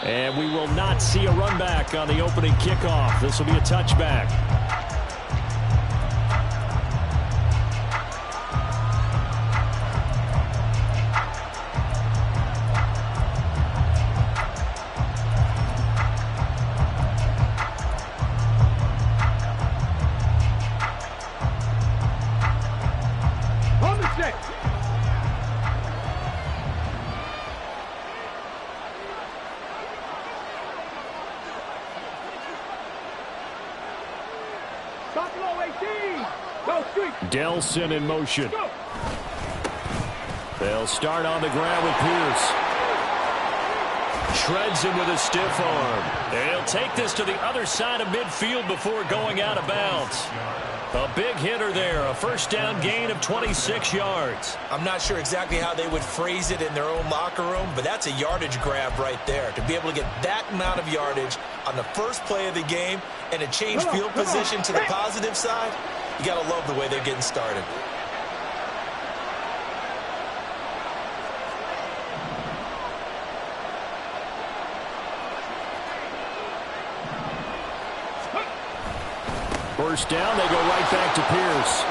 And we will not see a run back on the opening kickoff. This will be a touchback. Delson in motion. They'll start on the ground with Pierce. Shreds him with a stiff arm. They'll take this to the other side of midfield before going out of bounds. A big hitter there. A first down gain of 26 yards. I'm not sure exactly how they would phrase it in their own locker room, but that's a yardage grab right there. To be able to get that amount of yardage on the first play of the game and a change field position to the positive side, you got to love the way they're getting started. First down, they go right back to Pierce.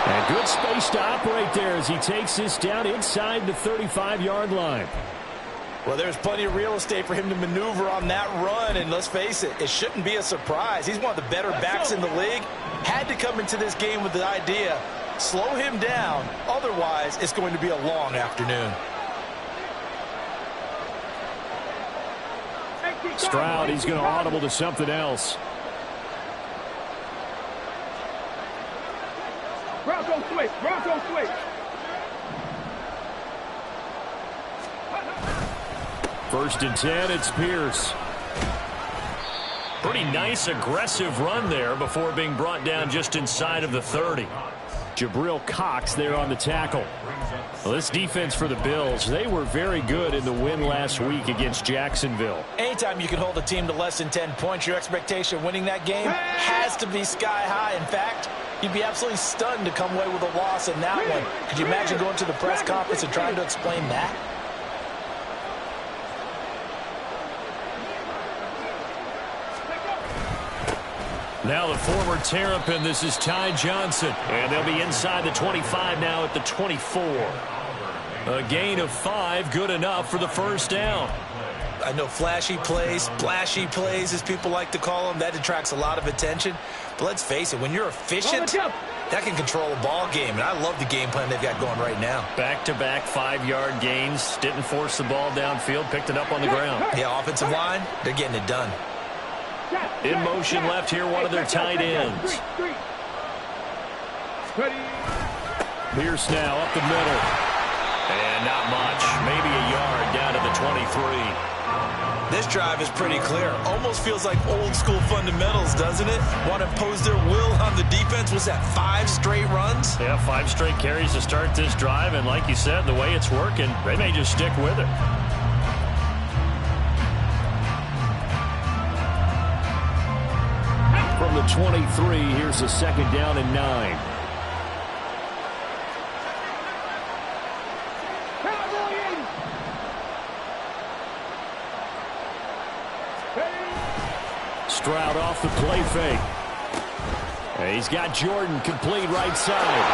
And good space to operate there as he takes this down inside the 35-yard line. Well, there's plenty of real estate for him to maneuver on that run, and let's face it, it shouldn't be a surprise. He's one of the better backs in the league. Had to come into this game with the idea, slow him down, otherwise it's going to be a long afternoon. Stroud, he's going to audible to something else. Bronco switch, Bronco switch. First and 10, it's Pierce. Pretty nice, aggressive run there before being brought down just inside of the 30. Jabril Cox there on the tackle. Well, this defense for the Bills, they were very good in the win last week against Jacksonville. Anytime you can hold a team to less than 10 points, your expectation of winning that game has to be sky high. In fact, you'd be absolutely stunned to come away with a loss in that one. Could you imagine going to the press conference and trying to explain that? Now the former Terrapin, this is Ty Johnson. And they'll be inside the 25 now at the 24. A gain of 5, good enough for the first down. I know flashy plays, splashy plays, as people like to call them, that attracts a lot of attention. But let's face it, when you're efficient, that can control a ball game. And I love the game plan they've got going right now. Back-to-back 5-yard gains. Didn't force the ball downfield, picked it up on the ground. Yeah, offensive line, they're getting it done. In motion left here, one of their tight ends. Pierce now up the middle. And not much. Maybe a yard down to the 23. This drive is pretty clear. Almost feels like old school fundamentals, doesn't it? Want to impose their will on the defense. Was that 5 straight runs? Yeah, 5 straight carries to start this drive. And like you said, the way it's working, they may just stick with it. From the 23, here's a second down and 9. Stroud off the play fake. And he's got Jordan complete right side.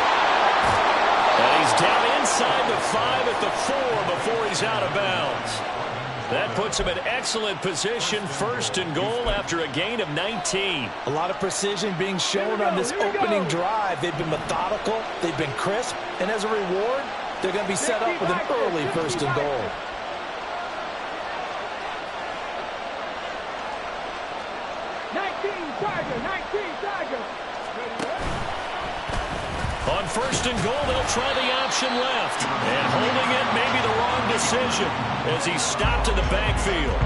And he's down inside the 5 at the 4 before he's out of bounds. That puts him in excellent position, first and goal after a gain of 19. A lot of precision being shown on this opening drive. They've been methodical, they've been crisp, and as a reward, they're going to be set up with an early first and goal. On first and goal, they'll try the option left. And holding it may be the wrong decision as he stopped in the backfield.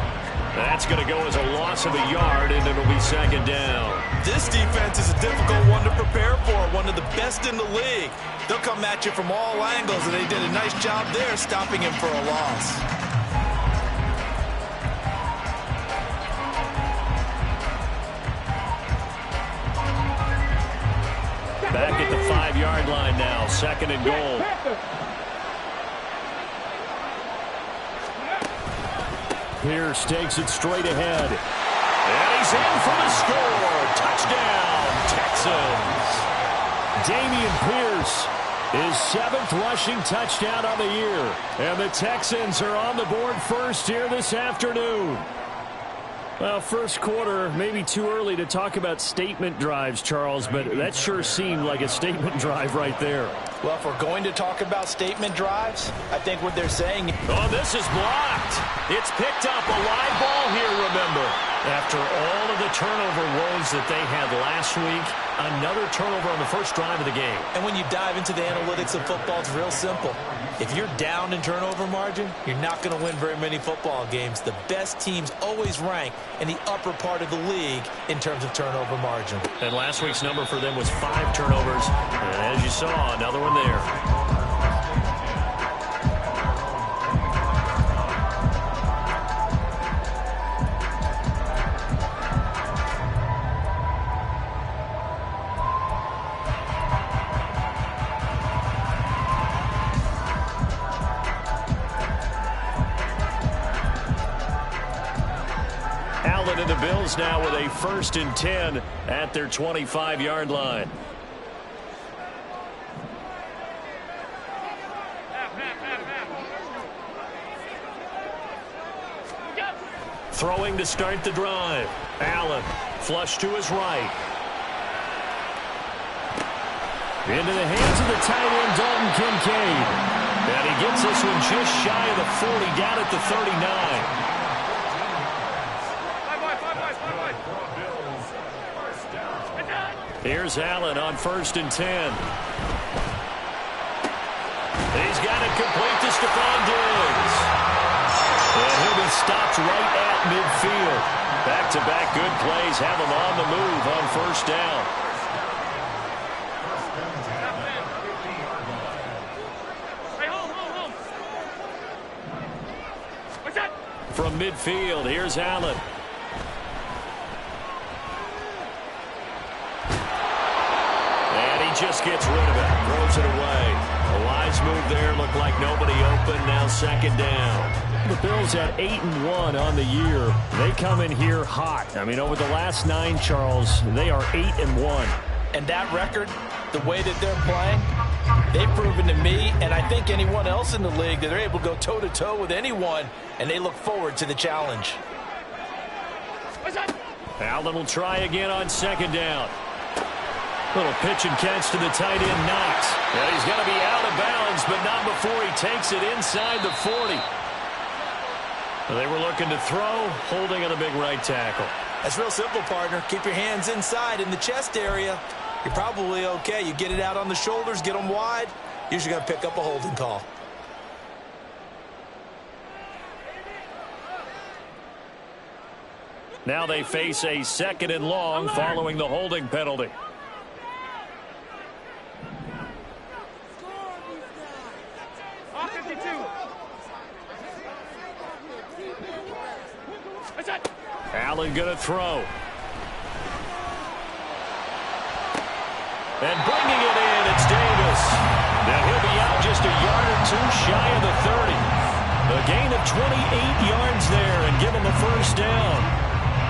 That's going to go as a loss of a yard, and it'll be second down. This defense is a difficult one to prepare for, one of the best in the league. They'll come at you from all angles, and they did a nice job there stopping him for a loss. Back at the 5-yard line now, second and goal. Pierce takes it straight ahead. And he's in for the score. Touchdown, Texans. Dameon Pierce, his 7th rushing touchdown on the year. And the Texans are on the board first here this afternoon. Well, first quarter, maybe too early to talk about statement drives, Charles, but that sure seemed like a statement drive right there. Well, if we're going to talk about statement drives, I think what they're saying... Oh, this is blocked. It's picked up. A live ball here, remember. After all of the turnover woes that they had last week, another turnover on the first drive of the game. And when you dive into the analytics of football, it's real simple. If you're down in turnover margin, you're not going to win very many football games. The best teams always rank in the upper part of the league in terms of turnover margin. And last week's number for them was 5 turnovers. And as you saw, another one there. And the Bills now with a 1st and 10 at their 25-yard line. Throwing to start the drive. Allen, flush to his right. Into the hands of the tight end, Dalton Kincaid. And he gets this one just shy of the 40, down at the 39. Here's Allen on 1st and 10. He's got it complete to Stephon Diggs. And he'll be stopped right at midfield. Back-to-back good plays have him on the move on 1st down. From midfield, here's Allen. Just gets rid of it, throws it away. A wise move there, looked like nobody open, now 2nd down. The Bills at 8-1 on the year. They come in here hot. I mean, over the last 9, Charles, they are 8-1. And that record, the way that they're playing, they've proven to me, and I think anyone else in the league, that they're able to go toe-to-toe with anyone, and they look forward to the challenge. Allen will try again on 2nd down. Little pitch and catch to the tight end, Knox. Yeah, he's going to be out of bounds, but not before he takes it inside the 40. They were looking to throw, holding on the big right tackle. That's real simple, partner. Keep your hands inside in the chest area. You're probably okay. You get it out on the shoulders, get them wide. Usually going to pick up a holding call. Now they face a 2nd and long following the holding penalty. Allen going to throw. And bringing it in, it's Davis. Now he'll be out just a yard or 2 shy of the 30. A gain of 28 yards there and give him a 1st down.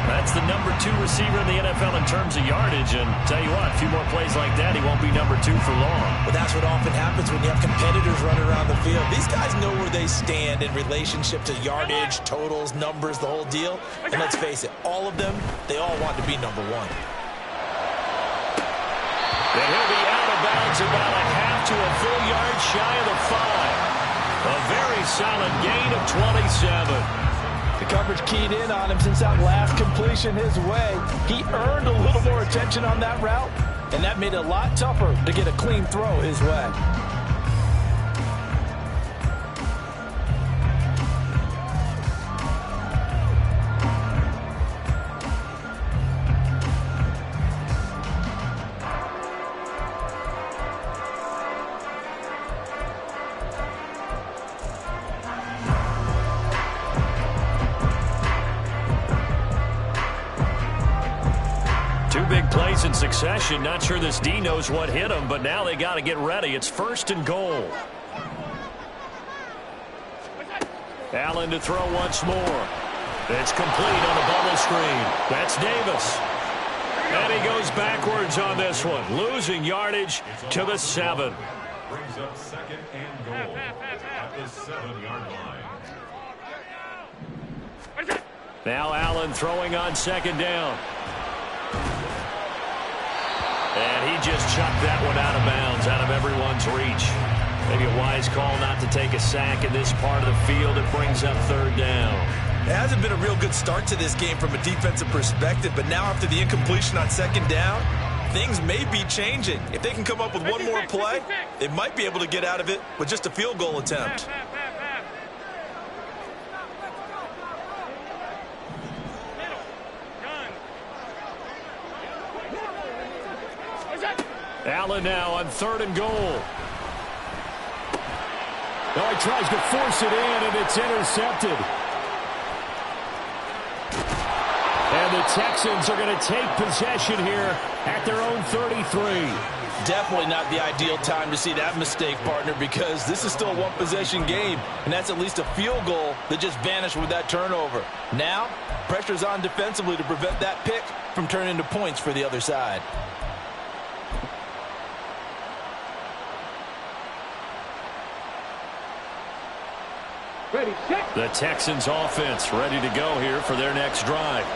That's the number 2 receiver in the NFL in terms of yardage. And tell you what, a few more plays like that, he won't be number 2 for long. Well, that's what often happens when you have competitors running around the field. These guys know where they stand in relationship to yardage, totals, numbers, the whole deal. And let's face it, all of them, they all want to be number 1. And he'll be out of bounds about a half to a full yard shy of the 5. A very solid gain of 27. The coverage keyed in on him since that last completion his way. He earned a little more attention on that route, and that made it a lot tougher to get a clean throw his way. Big plays in succession. Not sure this D knows what hit him, but now they got to get ready. It's 1st and goal. Allen to throw once more. It's complete on the bubble screen. That's Davis. And he goes backwards on this one, losing yardage to the 7. Brings up 2nd and goal at the 7-yard line. Now Allen throwing on 2nd down. And he just chucked that one out of bounds, out of everyone's reach. Maybe a wise call not to take a sack in this part of the field. It brings up 3rd down. It hasn't been a real good start to this game from a defensive perspective, but now after the incompletion on 2nd down, things may be changing. If they can come up with one more play, they might be able to get out of it with just a field goal attempt. Allen now on 3rd and goal. Oh, he tries to force it in, and it's intercepted. And the Texans are going to take possession here at their own 33. Definitely not the ideal time to see that mistake, partner, because this is still a one-possession game, and that's at least a field goal that just vanished with that turnover. Now, pressure's on defensively to prevent that pick from turning into points for the other side. Ready, set. The Texans offense ready to go here for their next drive.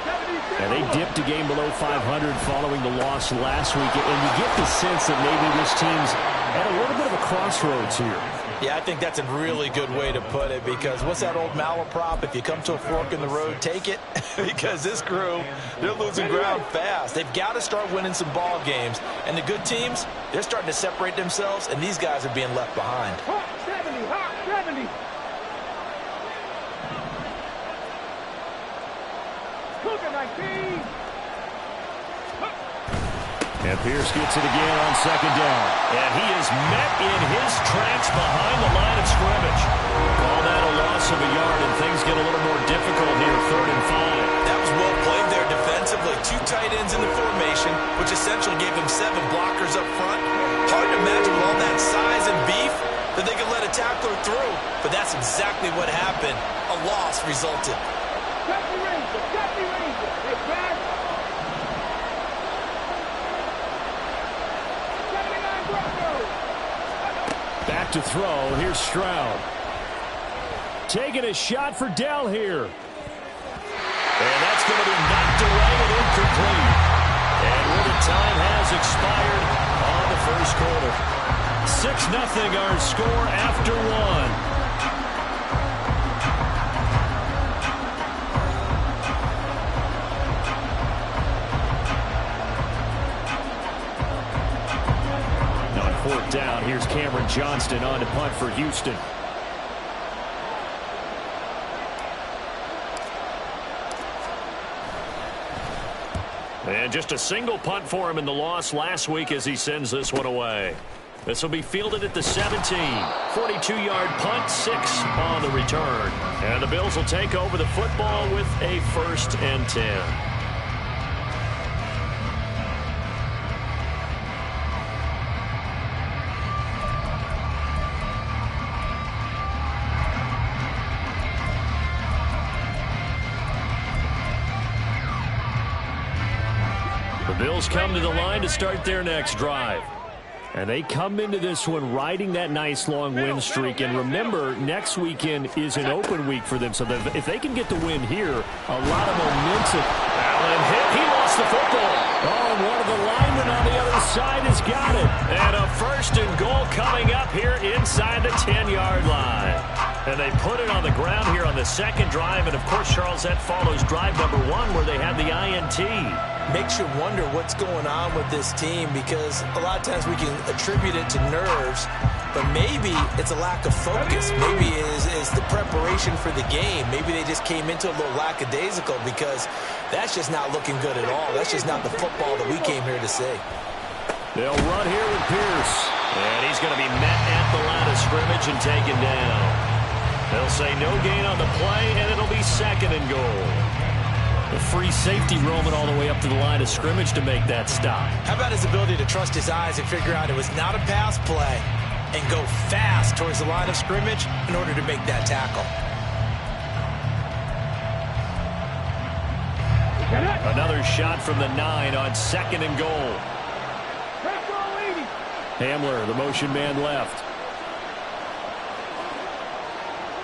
And they dipped a game below 500 following the loss last week. And you get the sense that maybe this team's at a little bit of a crossroads here. Yeah, I think that's a really good way to put it, because what's that old malaprop? If you come to a fork in the road, take it. Because this crew, they're losing ground fast. They've got to start winning some ball games. And the good teams, they're starting to separate themselves, and these guys are being left behind. Hot 70, hot 70. Cooking 19. And Pierce gets it again on 2nd down. And he is met in his tracks behind the line of scrimmage. Call that a loss of a yard, and things get a little more difficult here, 3rd and 5. That was well played there defensively. 2 tight ends in the formation, which essentially gave them 7 blockers up front. Hard to imagine with all that size and beef that they could let a tackler through. But that's exactly what happened. A loss resulted. Captain Ranger, Captain Ranger. Hey, back. 79 Broncos. Back to throw. Here's Stroud. Taking a shot for Dell here. And that's going to be knocked away and incomplete. And when the time has expired on the first quarter. 6-0 our score after 1. On 4th down, here's Cameron Johnston on to punt for Houston. And just a single punt for him in the loss last week as he sends this one away. This will be fielded at the 17. 42-yard punt, 6 on the return. And the Bills will take over the football with a 1st and 10. The Bills come to the line to start their next drive. And they come into this one riding that nice long win streak. And remember, next weekend is an open week for them. So if they can get the win here, a lot of momentum. Allen hit. He lost the football. Oh, and one of the linemen on the other side has got it. And a 1st and goal coming up here inside the 10-yard line. And they put it on the ground here on the 2nd drive. And, of course, Charles, that follows drive number 1 where they had the INT. Makes you wonder what's going on with this team, because a lot of times we can attribute it to nerves, but maybe it's a lack of focus. Maybe it is the preparation for the game. Maybe they just came into a little lackadaisical, because that's just not looking good at all. That's just not the football that we came here to see. They'll run here with Pierce. And he's going to be met at the line of scrimmage and taken down. They'll say no gain on the play, and it'll be 2nd and goal. The free safety roaming all the way up to the line of scrimmage to make that stop. How about his ability to trust his eyes and figure out it was not a pass play and go fast towards the line of scrimmage in order to make that tackle? Another shot from the 9 on 2nd and goal. Hamler, the motion man left.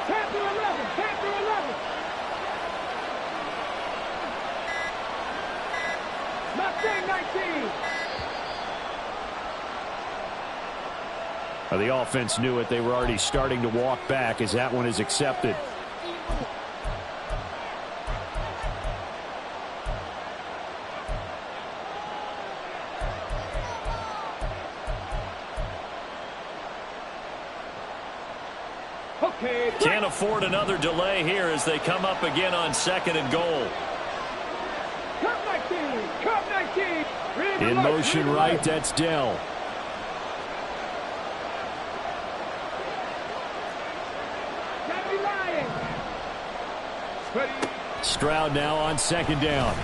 Chapter 11, chapter 11. Mustang 19. The offense knew it. They were already starting to walk back as that one is accepted. Okay. Can't afford another delay here as they come up again on 2nd and goal. Cup 19, Cup 19. In motion right, that's Dell. Stroud now on 2nd down.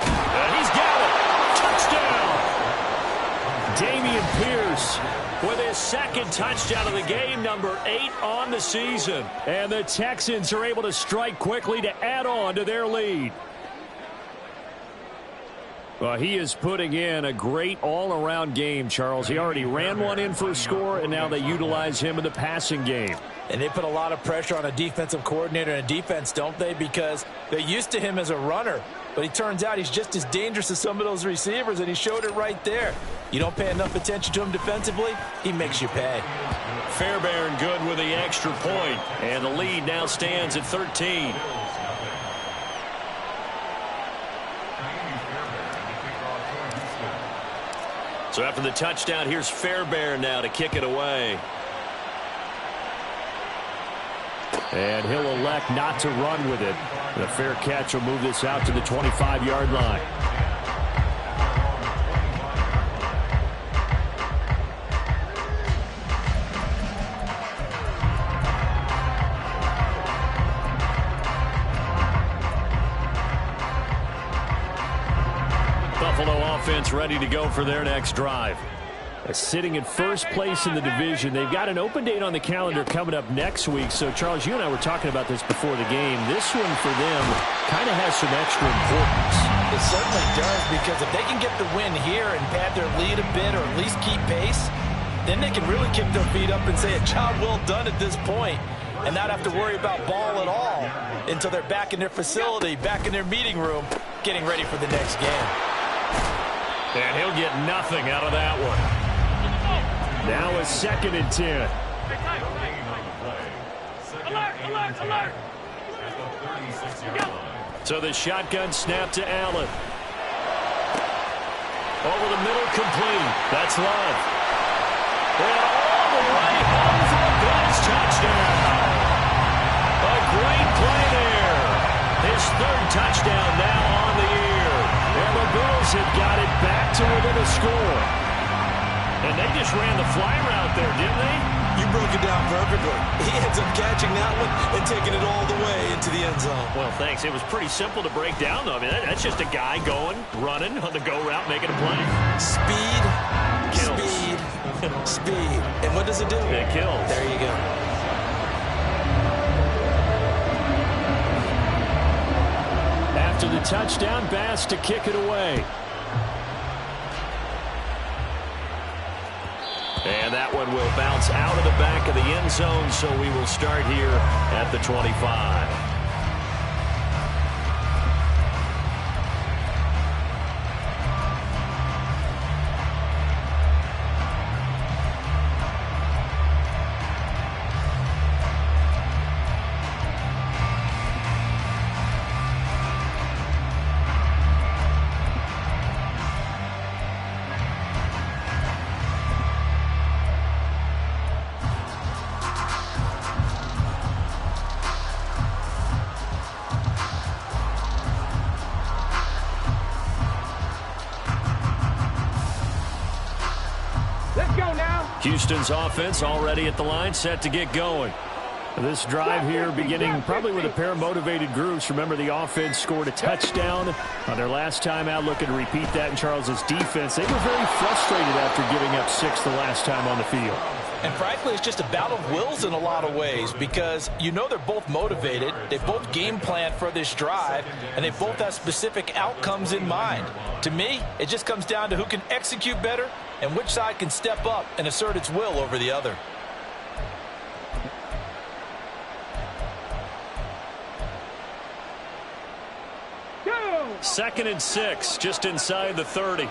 And he's got it. Touchdown. Dameon Pierce with his 2nd touchdown of the game, number 8 on the season. And the Texans are able to strike quickly to add on to their lead. Well, he is putting in a great all-around game, Charles. He already ran one in for a score, and now they utilize him in the passing game. And they put a lot of pressure on a defensive coordinator and a defense, don't they? Because they're used to him as a runner. But he turns out he's just as dangerous as some of those receivers, and he showed it right there. You don't pay enough attention to him defensively, he makes you pay. Fairbairn good with the extra point, and the lead now stands at 13. So after the touchdown, here's Fairbairn now to kick it away. And he'll elect not to run with it. The fair catch will move this out to the 25-yard line. Buffalo offense ready to go for their next drive. Sitting in first place in the division. They've got an open date on the calendar coming up next week. So, Charles, you and I were talking about this before the game. This one for them kind of has some extra importance. It certainly does, because if they can get the win here and pad their lead a bit or at least keep pace, then they can really kick their feet up and say a job well done at this point and not have to worry about ball at all until they're back in their facility, back in their meeting room, getting ready for the next game. And he'll get nothing out of that one. Now a 2nd and 10. Alert, alert, alert. So the shotgun snap to Allen. Over the middle, complete. That's Love. And all the way home for a Bills touchdown. A great play there. His 3rd touchdown now on the year. And the Bills have got it back to within a score. And they just ran the fly route there, didn't they? You broke it down perfectly. He ends up catching that one and taking it all the way into the end zone. Well, thanks. It was pretty simple to break down, though. I mean, that's just a guy going, running on the go route, making a play. Speed, Kills. speed, speed. And what does it do? It kills. There you go. After the touchdown, Bass to kick it away. And that one will bounce out of the back of the end zone, so we will start here at the 25. Houston's offense already at the line, set to get going. This drive here beginning probably with a pair of motivated groups. Remember, the offense scored a touchdown on their last time out, looking to repeat that in Charles's defense. They were very frustrated after giving up 6 the last time on the field. And frankly, it's just a battle of wills in a lot of ways because you know they're both motivated, they both game plan for this drive, and they both have specific outcomes in mind. To me, it just comes down to who can execute better and which side can step up and assert its will over the other. Second and 6, just inside the 30.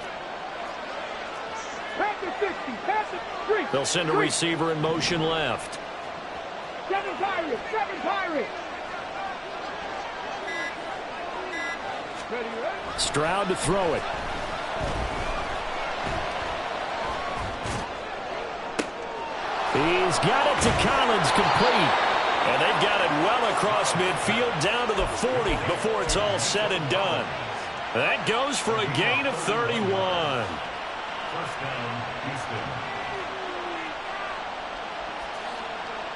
They'll send a receiver in motion left. 7 Pirates, 7 Pirates. Stroud to throw it. He's got it to Collins, complete. And they've got it well across midfield down to the 40 before it's all said and done. That goes for a gain of 31. First down, Houston.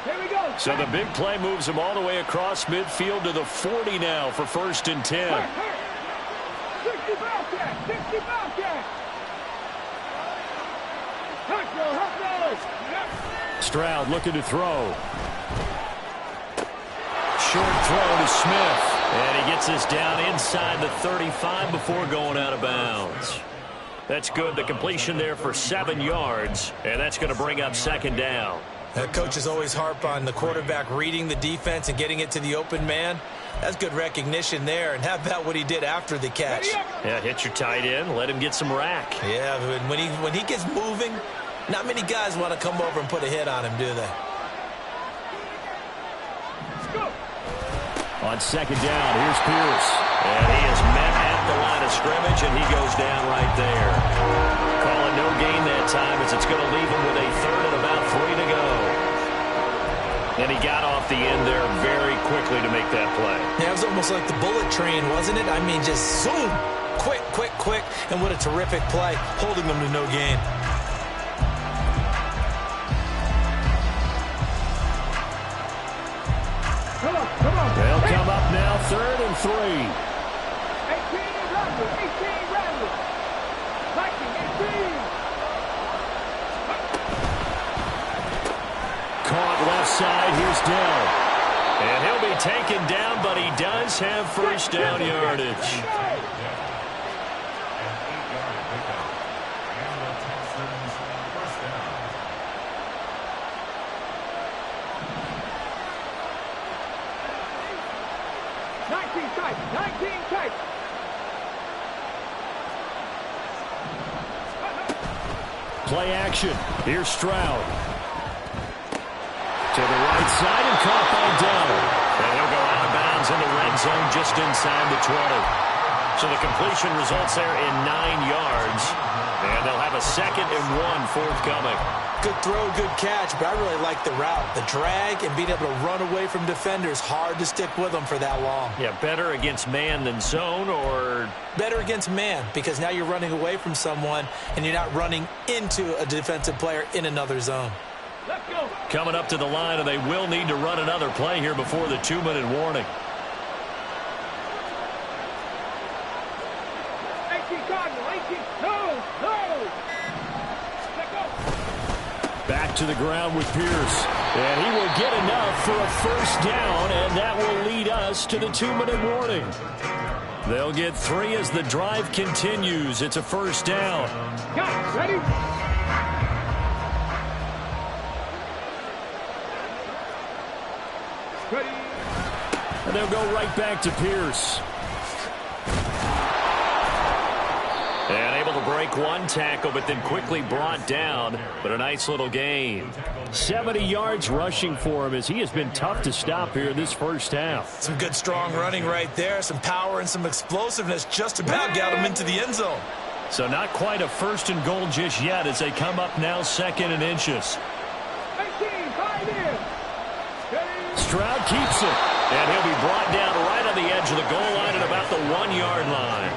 Here we go. So the big play moves him all the way across midfield to the 40 now for 1st and 10. 60 Bobcats, 60 Bobcats. Stroud looking to throw. Short throw to Smith. And he gets this down inside the 35 before going out of bounds. That's good. The completion there for 7 yards. And that's going to bring up 2nd down. Coaches always harp on the quarterback reading the defense and getting it to the open man. That's good recognition there. And how about what he did after the catch? Yeah, hit your tight end. Let him get some rack. Yeah, but when he gets moving, not many guys want to come over and put a hit on him, do they? On 2nd down, here's Pierce. And he is met at the line of scrimmage, and he goes down right there. Calling no gain that time as it's going to leave him with a 3rd and about 3 to go. And he got off the end there very quickly to make that play. Yeah, it was almost like the bullet train, wasn't it? I mean, just zoom. Quick, quick, quick. And what a terrific play, holding them to no gain. Come on. They'll come up now 3rd and 3. 18 Randall, 18 Randall. 18. Caught left side, here's Dell. And he'll be taken down, but he does have 1st down yardage. An 8-yard pickup. And the Texans' 1st down. Play action. Here's Stroud. To the right side and caught by Dell. And he'll go out of bounds in the red zone just inside the 20. So the completion results there in 9 yards. And they'll have a 2nd and 1 forthcoming. Good throw, good catch, but I really like the route. The drag and being able to run away from defenders, hard to stick with them for that long. Yeah, better against man than zone, or? Better against man, because now you're running away from someone and you're not running into a defensive player in another zone. Let's go. Coming up to the line, and they will need to run another play here before the 2-minute warning. 18 Cardinal, 18. No. Let go. Back to the ground with Pierce. And he will get enough for a 1st down, and that will lead us to the 2-minute warning. They'll get 3 as the drive continues. It's a 1st down. Got it. Ready? And they'll go right back to Pierce. And able to break one tackle, but then quickly brought down. But a nice little gain. 70 yards rushing for him as he has been tough to stop here in this 1st half. Some good, strong running right there. Some power and some explosiveness just about got him into the end zone. So not quite a 1st and goal just yet as they come up now 2nd and inches. 18, 5 in. Stroud keeps it. And he'll be brought down right on the edge of the goal line at about the 1-yard line.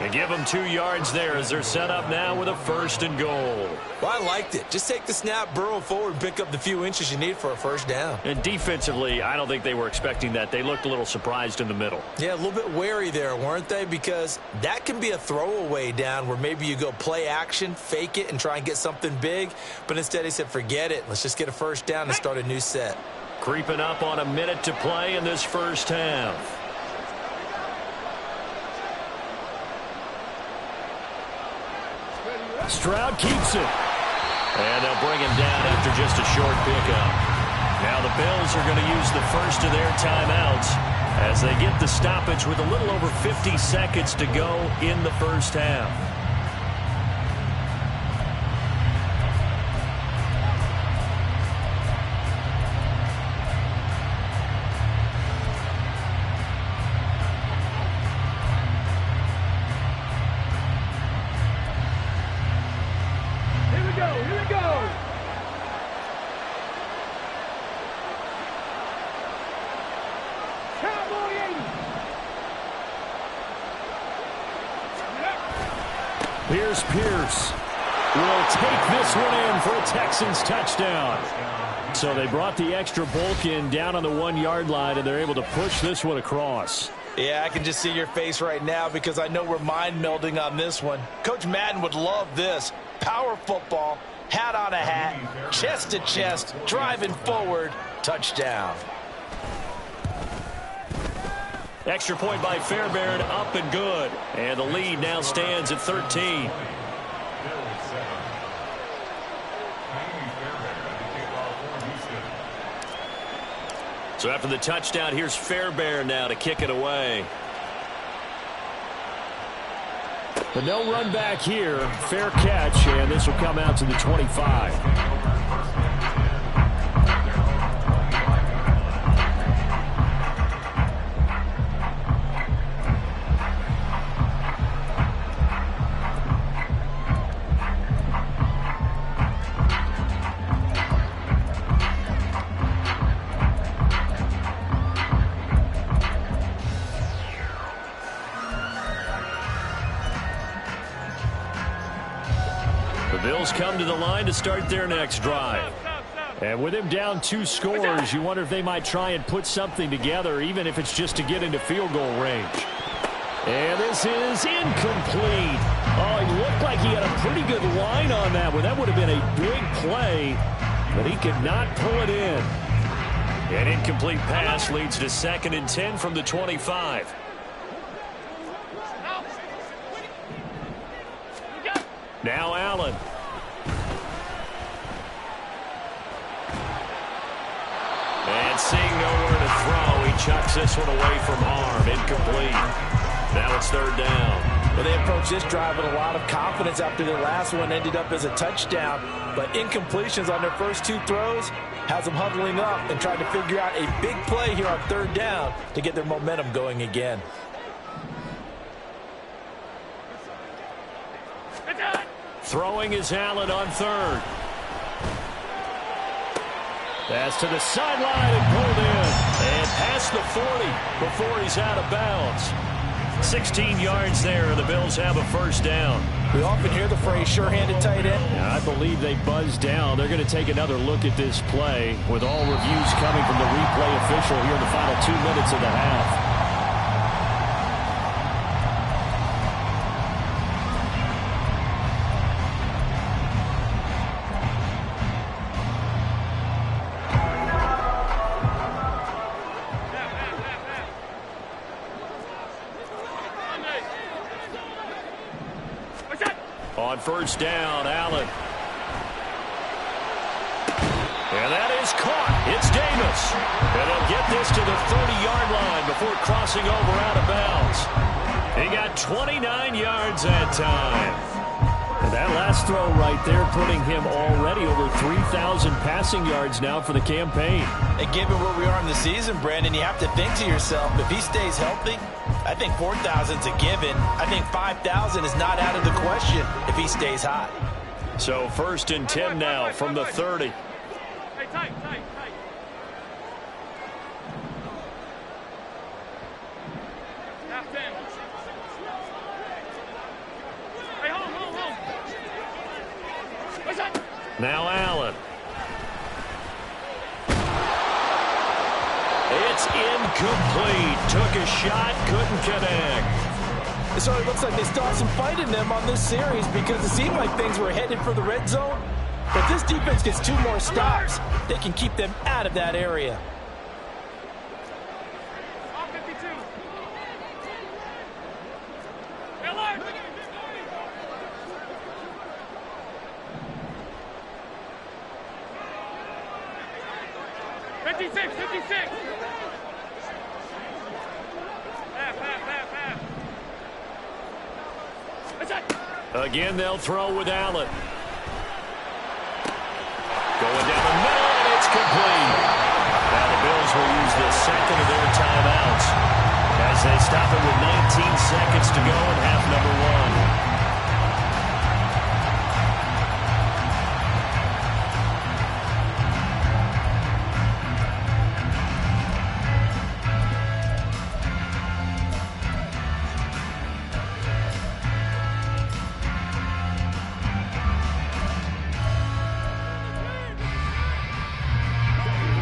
And give them 2 yards there as they're set up now with a 1st and goal. Well, I liked it. Just take the snap, burrow forward, and pick up the few inches you need for a 1st down. And defensively, I don't think they were expecting that. They looked a little surprised in the middle. Yeah, a little bit wary there, weren't they? Because that can be a throwaway down where maybe you go play action, fake it, and try and get something big. But instead, he said, forget it. Let's just get a 1st down and start a new set. Creeping up on a minute to play in this 1st half. Stroud keeps it. And they'll bring him down after just a short pickup. Now the Bills are going to use the first of their timeouts as they get the stoppage with a little over 50 seconds to go in the 1st half. Pierce will take this one in for a Texans touchdown. So they brought the extra bulk in down on the 1-yard line, and they're able to push this one across. Yeah, I can just see your face right now because I know we're mind melding on this one. Coach Madden would love this. Power football, hat on a hat, chest to chest, driving forward, touchdown. Extra point by Fairbairn, up and good. And the lead now stands at 13. So after the touchdown, here's Fairbairn now to kick it away. But no run back here. Fair catch, and this will come out to the 25. Bills come to the line to start their next drive. And with him down 2 scores, you wonder if they might try and put something together, even if it's just to get into field goal range. And this is incomplete. Oh, he looked like he had a pretty good line on that one. That would have been a big play, but he could not pull it in. An incomplete pass leads to 2nd and 10 from the 25. Now Allen. And seeing nowhere to throw, he chucks this one away from harm. Incomplete. Now it's 3rd down. Well, they approached this drive with a lot of confidence after their last one ended up as a touchdown. But incompletions on their first 2 throws has them huddling up and trying to figure out a big play here on 3rd down to get their momentum going again. Throwing is Allen on 3rd. Pass to the sideline and pulled in. And past the 40 before he's out of bounds. 16 yards there, and the Bills have a 1st down. We often hear the phrase sure-handed tight end. I believe they buzzed down. They're going to take another look at this play with all reviews coming from the replay official here in the final 2 minutes of the half. On 1st down, Allen. And that is caught. It's Davis. And they'll get this to the 30-yard line before crossing over out of bounds. He got 29 yards that time. And that last throw right there putting him already over 3,000 passing yards now for the campaign. And given where we are in the season, Brandon, you have to think to yourself, if he stays healthy, I think 4,000's a given. I think 5,000 is not out of the question if he stays hot. So 1st and 10 now from the 30. Hey, tight. Half 10. Now Allen. It's incomplete. Took a shot, couldn't connect. It sort of looks like they still have some fight in them on this series because it seemed like things were headed for the red zone. But this defense gets 2 more stops. They can keep them out of that area. Again, they'll throw with Allen. Going down the middle, and it's complete. Now the Bills will use the second of their timeouts as they stop it with 19 seconds to go in half number 1.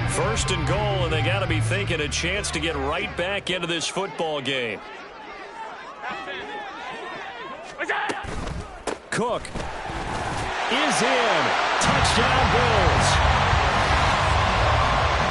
First and goal, and they got to be thinking a chance to get right back into this football game. Cook is in. Touchdown, Bills.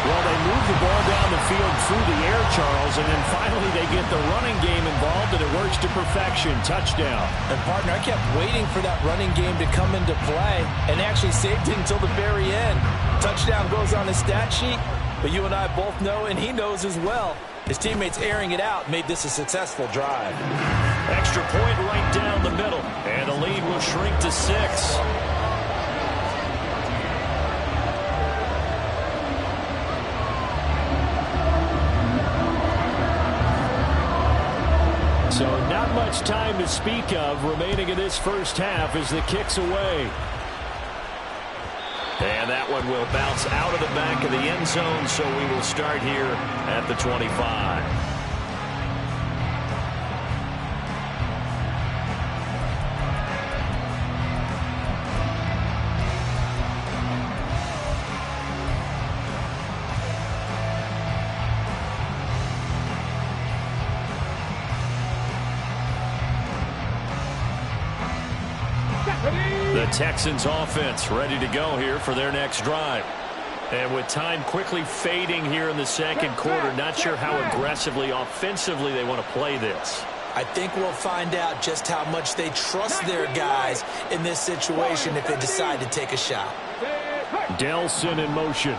Well, they move the ball down the field through the air, Charles, and then finally they get the running game involved, and it works to perfection. Touchdown. And, partner, I kept waiting for that running game to come into play and actually saved it until the very end. Touchdown goes on his stat sheet, but you and I both know, and he knows as well, his teammates airing it out made this a successful drive. Extra point right down the middle, and the lead will shrink to 6. So not much time to speak of remaining in this first half as the kick's away. And that one will bounce out of the back of the end zone, so we will start here at the 25. The Texans offense ready to go here for their next drive. And with time quickly fading here in the second quarter, not sure how aggressively, offensively they want to play this. I think we'll find out just how much they trust their guys in this situation if they decide to take a shot. Delson in motion.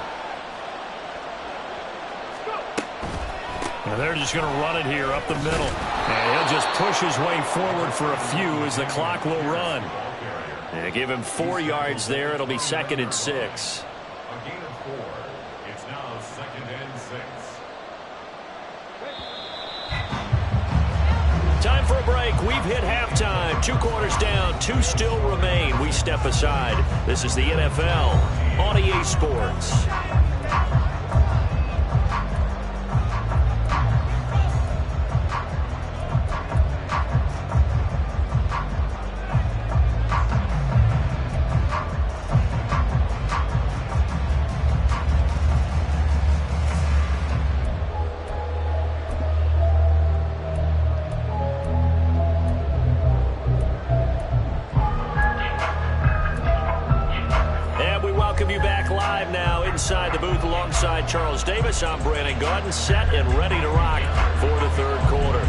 And they're just going to run it here up the middle. And he'll just push his way forward for a few as the clock will run. And give him 4 yards there. It'll be 2nd and 6. A gain of 4. It's now 2nd and 6. Time for a break. We've hit halftime. 2 quarters down. 2 still remain. We step aside. This is the NFL on EA Sports. Inside the booth alongside Charles Davis, I'm Brandon Gaudin, set and ready to rock for the third quarter.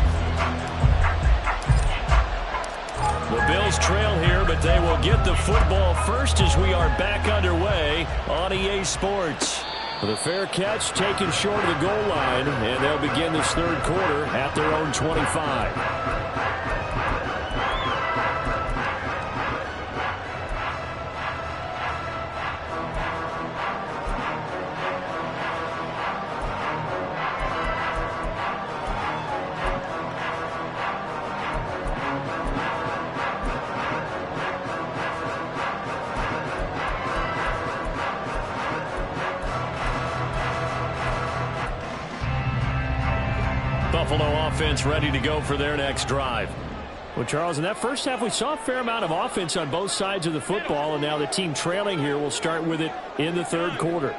The Bills trail here, but they will get the football first as we are back underway on EA Sports. The fair catch taken short of the goal line, and they'll begin this third quarter at their own 25. Buffalo offense ready to go for their next drive. Well, Charles, in that first half, we saw a fair amount of offense on both sides of the football, and now the team trailing here will start with it in the third quarter.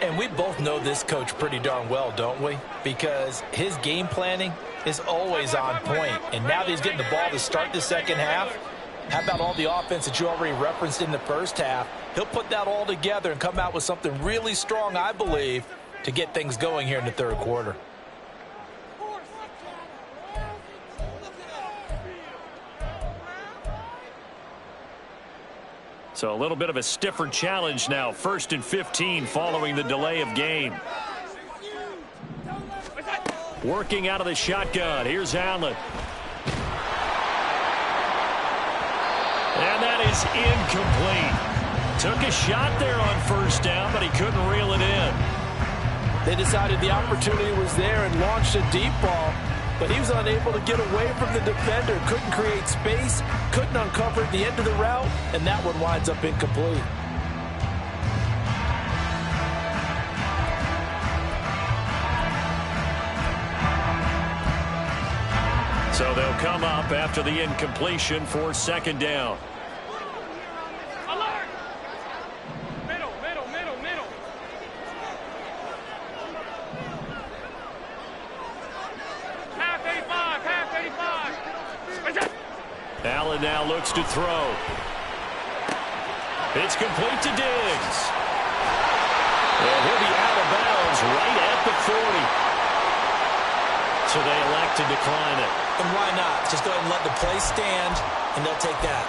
And we both know this coach pretty darn well, don't we? Because his game planning is always on point. And now that he's getting the ball to start the second half, how about all the offense that you already referenced in the first half? He'll put that all together and come out with something really strong, I believe, to get things going here in the third quarter. So a little bit of a stiffer challenge now. 1st and 15 following the delay of game. Working out of the shotgun. Here's Allen. And that is incomplete. Took a shot there on first down, but he couldn't reel it in. They decided the opportunity was there and launched a deep ball, but he was unable to get away from the defender. Couldn't create space, couldn't uncover the end of the route, and that one winds up incomplete. So they'll come up after the incompletion for second down. Alert! Middle. Half 85. Allen now looks to throw. It's complete to Diggs. And he'll be out of bounds right at the 40. So they elect to decline it. And why not? Just go ahead and let the play stand, and they'll take that.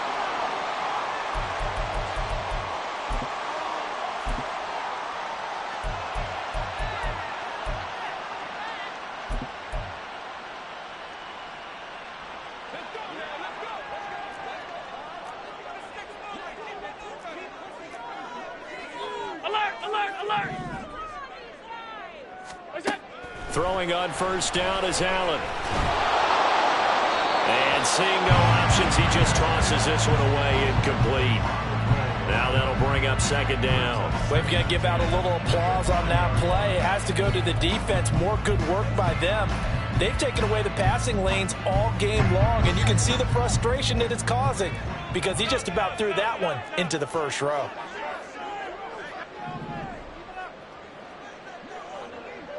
Alert! Throwing on first down is Allen. And seeing no options, he just tosses this one away, incomplete. Now that'll bring up second down. We've got to give out a little applause on that play. It has to go to the defense. More good work by them. They've taken away the passing lanes all game long, and you can see the frustration that it's causing because he just about threw that one into the first row.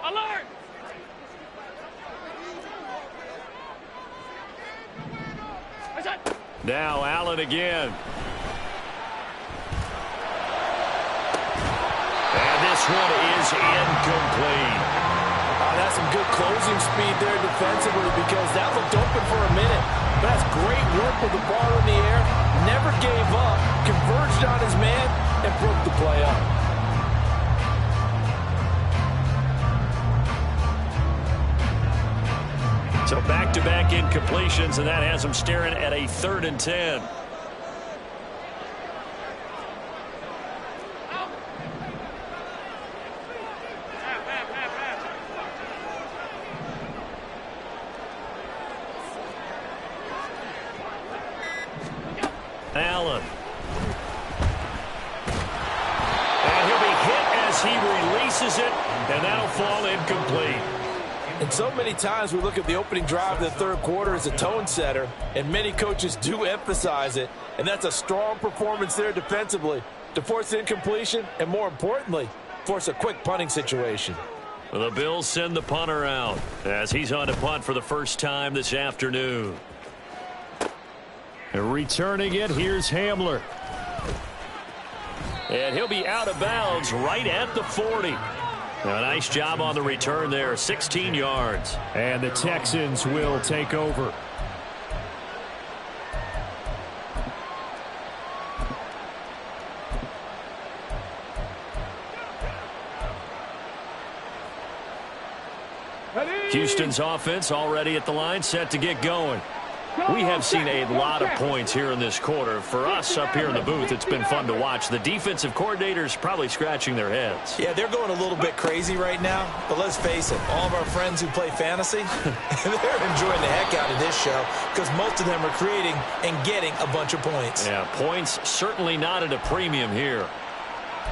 Alert! Now Allen again. And this one is incomplete. That's some good closing speed there defensively because that looked open for a minute. But that's great work with the ball in the air. Never gave up, converged on his man, and broke the play up. So back-to-back incompletions, and that has them staring at a 3rd and 10. Allen. And he'll be hit as he releases it, and that'll fall incomplete. And so many times we look at the opening drive of the third quarter as a tone setter, and many coaches do emphasize it, and that's a strong performance there defensively to force incompletion and, more importantly, force a quick punting situation. Well, the Bills send the punter out as he's on to punt for the first time this afternoon. And returning it, here's Hamler. And he'll be out of bounds right at the 40. Now, a nice job on the return there, 16 yards. And the Texans will take over. Houston's offense already at the line, set to get going. We have seen a lot of points here in this quarter. For us up here in the booth, it's been fun to watch. The defensive coordinators probably scratching their heads. Yeah, they're going a little bit crazy right now, but let's face it, all of our friends who play fantasy, they're enjoying the heck out of this show because most of them are creating and getting a bunch of points. Yeah, points certainly not at a premium here.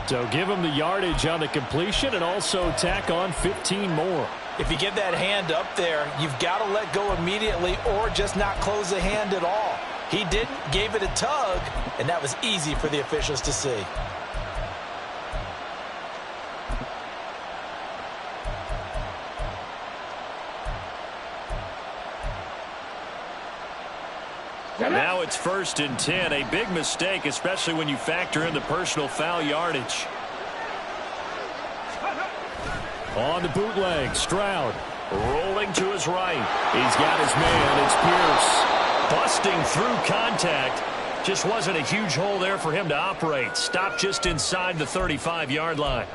So give them the yardage on the completion and also tack on 15 more. If you get that hand up there, you've got to let go immediately or just not close the hand at all. He didn't, gave it a tug, and that was easy for the officials to see. Now it's 1st and 10. A big mistake, especially when you factor in the personal foul yardage. On the bootleg, Stroud rolling to his right. He's got his man. It's Pierce. Busting through contact. Just wasn't a huge hole there for him to operate. Stopped just inside the 35-yard line.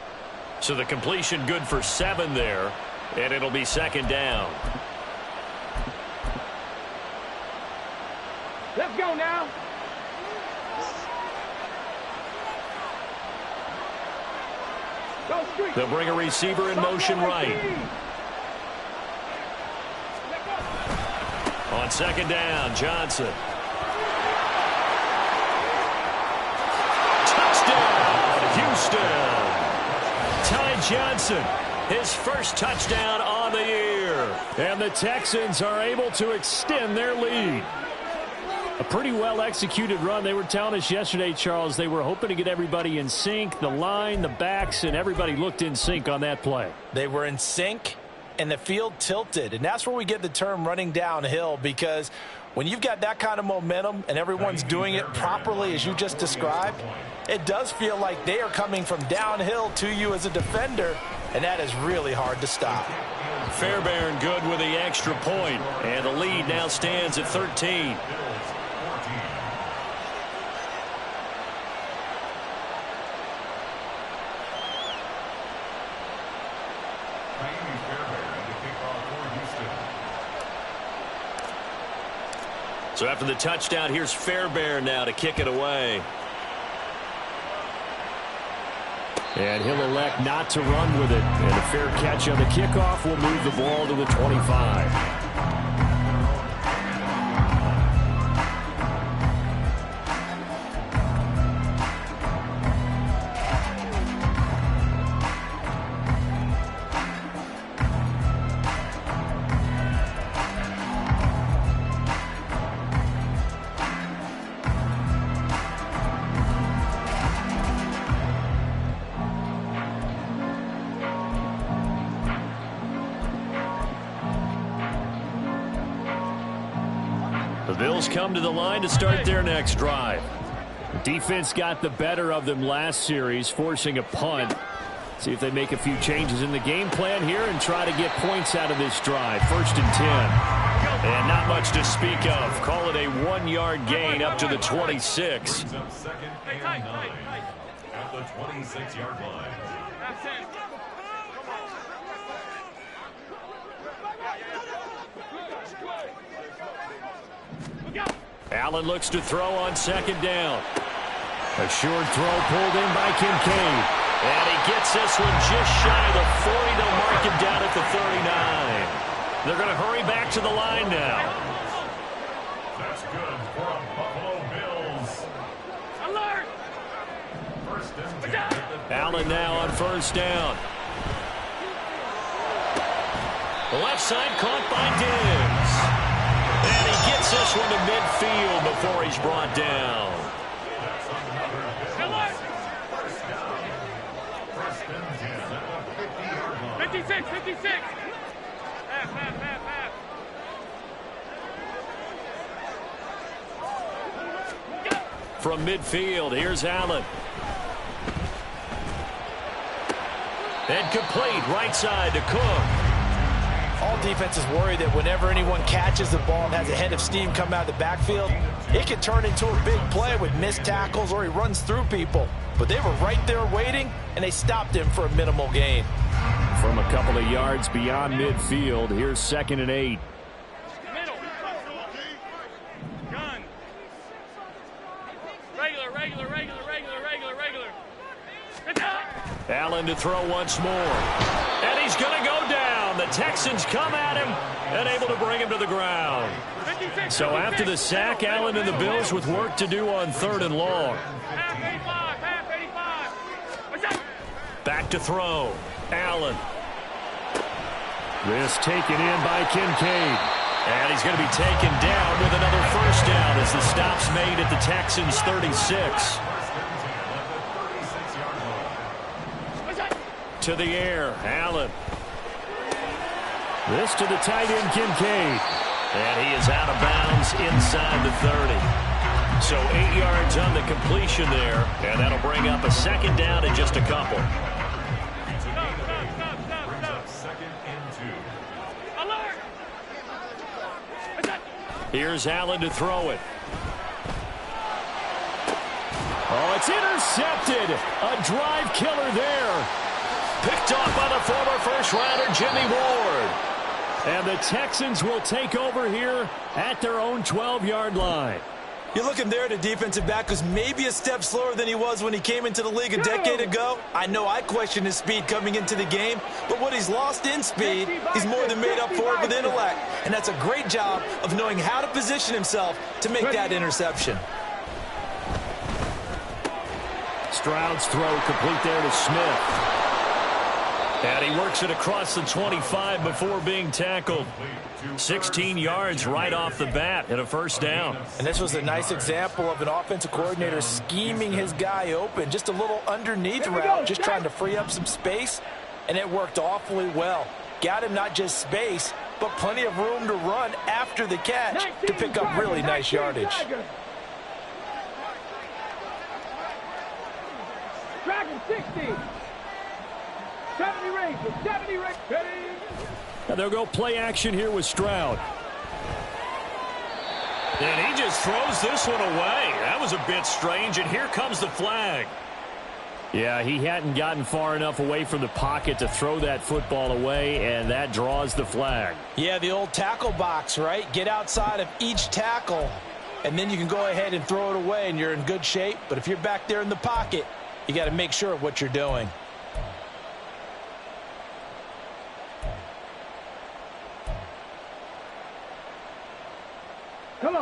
So the completion good for 7 there, and it'll be 2nd down. Let's go now. Go street. They'll bring a receiver in motion right. On 2nd down, Johnson. Touchdown, Houston. Ty Johnson, his first touchdown on the year. And the Texans are able to extend their lead. A pretty well-executed run. They were telling us yesterday, Charles, they were hoping to get everybody in sync, the line, the backs, and everybody looked in sync on that play. They were in sync, and the field tilted. And that's where we get the term running downhill, because when you've got that kind of momentum and everyone's doing it properly as you just described, it does feel like they are coming from downhill to you as a defender, and that is really hard to stop. Fairbairn good with the extra point, and the lead now stands at 13. So after the touchdown, here's Fairbairn now to kick it away. And he'll elect not to run with it. And a fair catch on the kickoff will move the ball to the 25. The Bills come to the line to start their next drive. The defense got the better of them last series, forcing a punt. See if they make a few changes in the game plan here and try to get points out of this drive. 1st and 10. And not much to speak of. Call it a 1-yard gain up to the 26. Brings up 2nd and 9 at the 26-yard line. Allen looks to throw on 2nd down. A short throw pulled in by Kincaid. And he gets this one just shy of the 40. They'll mark him down at the 39. They're going to hurry back to the line now. That's good for a Buffalo Bills. Alert! 1st and 10. Allen now on 1st down. The left side caught by Diggs. And he gets this one to midfield before he's brought down. 56, 56. Half. From midfield, here's Allen. And complete right side to Cook. All defenses worry that whenever anyone catches the ball and has a head of steam come out of the backfield, it can turn into a big play with missed tackles or he runs through people. But they were right there waiting, and they stopped him for a minimal gain. From a couple of yards beyond midfield, here's 2nd and 8. Middle. Gun. Regular. Allen to throw once more. And he's going to go down. The Texans come at him and able to bring him to the ground. 56, So after the sack, Allen and the Bills with work to do on 3rd and long. half 85. Back to throw. Allen. This taken in by Kincaid. And he's going to be taken down with another first down as the stop's made at the Texans' 36. To the air, Allen. This to the tight end, Kincaid. And he is out of bounds inside the 30. So 8 yards on the completion there, and that'll bring up a second down in just a couple. Here's Allen to throw it. Oh, it's intercepted. A drive killer there. Picked off by the former first-rounder, Jimmy Ward. And the Texans will take over here at their own 12-yard line. You're looking there at a defensive back who's maybe a step slower than he was when he came into the league a decade ago. I know I questioned his speed coming into the game, but what he's lost in speed, he's more than made up for it with intellect. And that's a great job of knowing how to position himself to make that interception. Stroud's throw complete there to Smith. And he works it across the 25 before being tackled. 16 yards right off the bat and a first down. And this was a nice example of an offensive coordinator scheming his guy open. Just a little underneath route, just trying to free up some space. And it worked awfully well. Got him not just space, but plenty of room to run after the catch to pick up really nice yardage. Dragon 60. 70 Rangers, 70 Rangers. And they'll go play action here with Stroud. And he just throws this one away. That was a bit strange, and here comes the flag. Yeah, he hadn't gotten far enough away from the pocket to throw that football away, and that draws the flag. Yeah, the old tackle box, right? Get outside of each tackle, and then you can go ahead and throw it away, and you're in good shape. But if you're back there in the pocket, you got to make sure of what you're doing.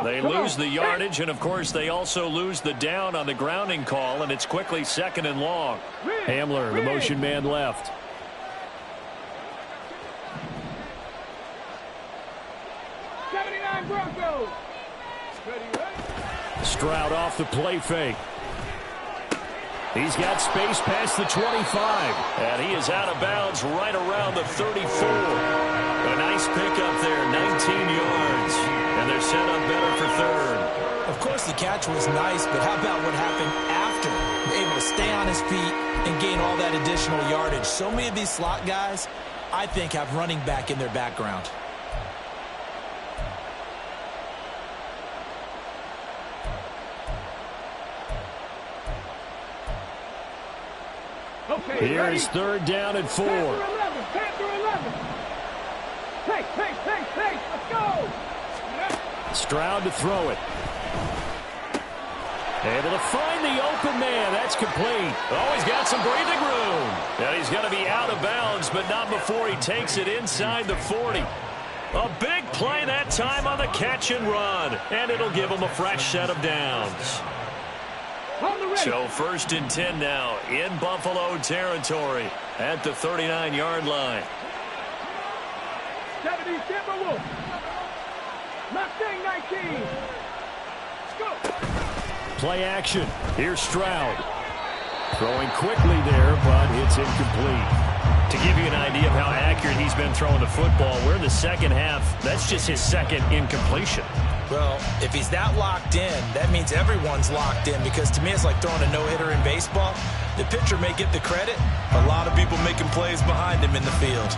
They lose the yardage, and, of course, they also lose the down on the grounding call, and it's quickly 2nd and long. Hamler, the motion man left. Stroud off the play fake. He's got space past the 25, and he is out of bounds right around the 34. A nice pickup there, 19 yards. And they're set up better for 3rd. Of course, the catch was nice, but how about what happened after? Able to stay on his feet and gain all that additional yardage. So many of these slot guys, I think, have running back in their background. Okay, here's 3rd down and 4. Pass through 11. Pace. Let's go. Stroud to throw it. Able to find the open man. That's complete. Oh, he's got some breathing room. And he's going to be out of bounds, but not before he takes it inside the 40. A big play that time on the catch and run. And it'll give him a fresh set of downs. So 1st and 10 now in Buffalo territory at the 39-yard line. 70 Timberwolves. Mustang 19. Let's go. Play action. Here's Stroud. Throwing quickly there, but it's incomplete. To give you an idea of how accurate he's been throwing the football, we're in the second half. That's just his 2nd incompletion. Well, if he's that locked in, that means everyone's locked in, because to me it's like throwing a no-hitter in baseball. The pitcher may get the credit. A lot of people making plays behind him in the field.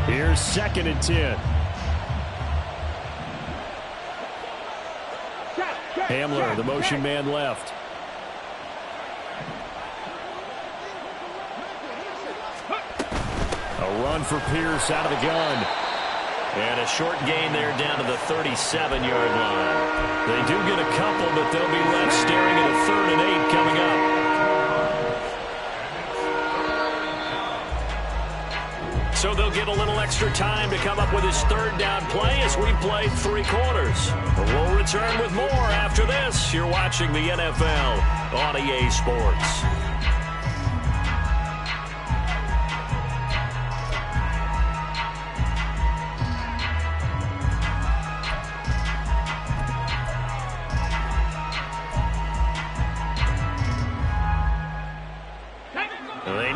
Here's 2nd and 10. Hamler, the motion man left. A run for Pierce out of the gun. And a short gain there down to the 37-yard line. They do get a couple, but they'll be left staring at a 3rd and 8 coming up. So they'll get a little extra time to come up with his 3rd down play as we played 3 quarters. We'll return with more after this. You're watching the NFL on EA Sports.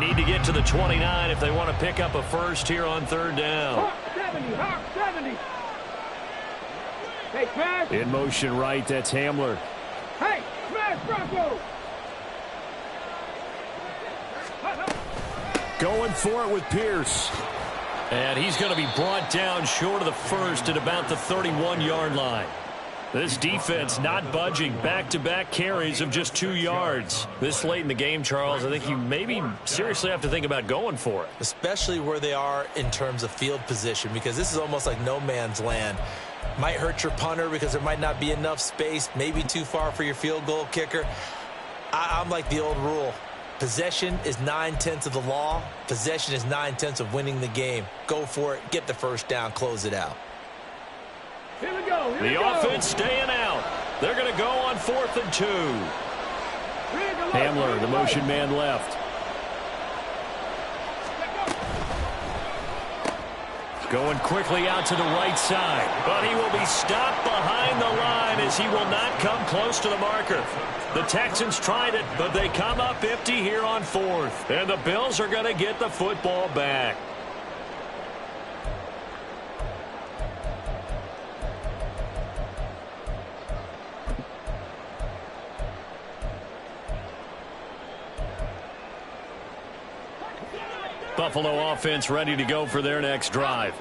need to get to the 29 if they want to pick up a first here on third down. Hawk 70, Hawk 70. Hey, smash. In motion right, that's Hamler. Hey, smash Bronco. Going for it with Pierce. And he's going to be brought down short of the first at about the 31-yard line. This defense not budging. Back-to-back carries of just 2 yards. This late in the game, Charles, I think you maybe seriously have to think about going for it. Especially where they are in terms of field position, because this is almost like no man's land. Might hurt your punter because there might not be enough space, maybe too far for your field goal kicker. I'm like the old rule. Possession is 9/10 of the law. Possession is 9/10 of winning the game. Go for it. Get the first down. Close it out. Here we go. Here we The go. offense staying out. They're going to go on 4th and 2. Hamler, the motion man left. Going quickly out to the right side. But he will be stopped behind the line as he will not come close to the marker. The Texans tried it, but they come up empty here on 4th. And the Bills are going to get the football back. Buffalo offense ready to go for their next drive.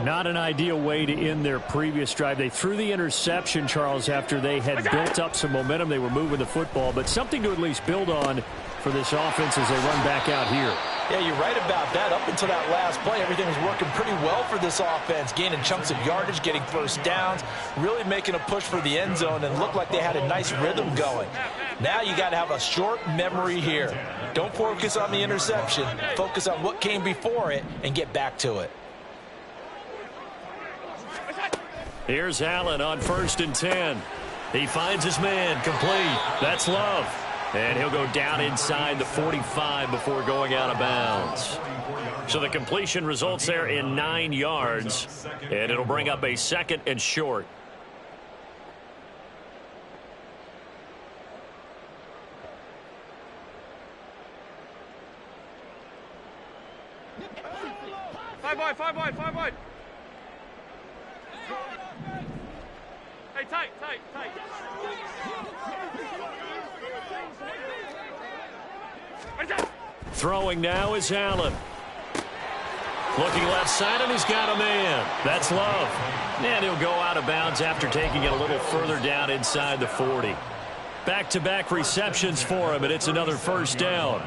Not an ideal way to end their previous drive. They threw the interception, Charles, after they had built up some momentum. They were moving the football, but something to at least build on for this offense as they run back out here. Yeah, you're right about that. Up until that last play, everything was working pretty well for this offense, gaining chunks of yardage, getting first downs, really making a push for the end zone, and looked like they had a nice rhythm going. Now you got to have a short memory here. Don't focus on the interception. Focus on what came before it and get back to it. Here's Allen on 1st and 10. He finds his man complete. That's Love. And he'll go down inside the 45 before going out of bounds. So the completion results there in 9 yards. And it'll bring up a 2nd and short. Five wide. Hey, tight. Throwing now is Allen. Looking left side, and he's got a man. That's Love. And he'll go out of bounds after taking it a little further down inside the 40. Back-to-back receptions for him, and it's another first down.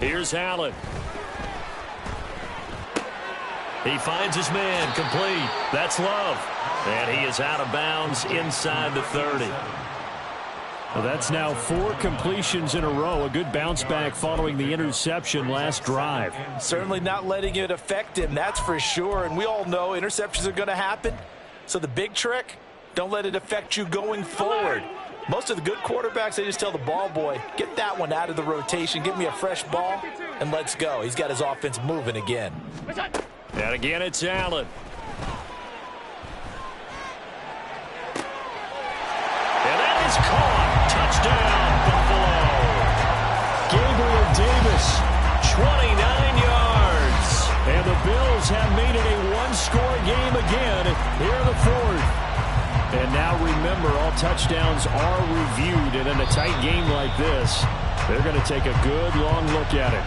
Here's Allen. He finds his man complete. That's Love. And he is out of bounds inside the 30. Well, that's now 4 completions in a row. A good bounce back following the interception last drive. Certainly not letting it affect him, that's for sure. And we all know interceptions are going to happen. So the big trick, don't let it affect you going forward. Most of the good quarterbacks, they just tell the ball boy, get that one out of the rotation, give me a fresh ball, and let's go. He's got his offense moving again. And again, it's Allen. And that is caught. Touchdown, Buffalo. Gabriel Davis, 29 yards. And the Bills have made it a one-score game again here in the 4th. And now remember, all touchdowns are reviewed, and in a tight game like this, they're going to take a good long look at it.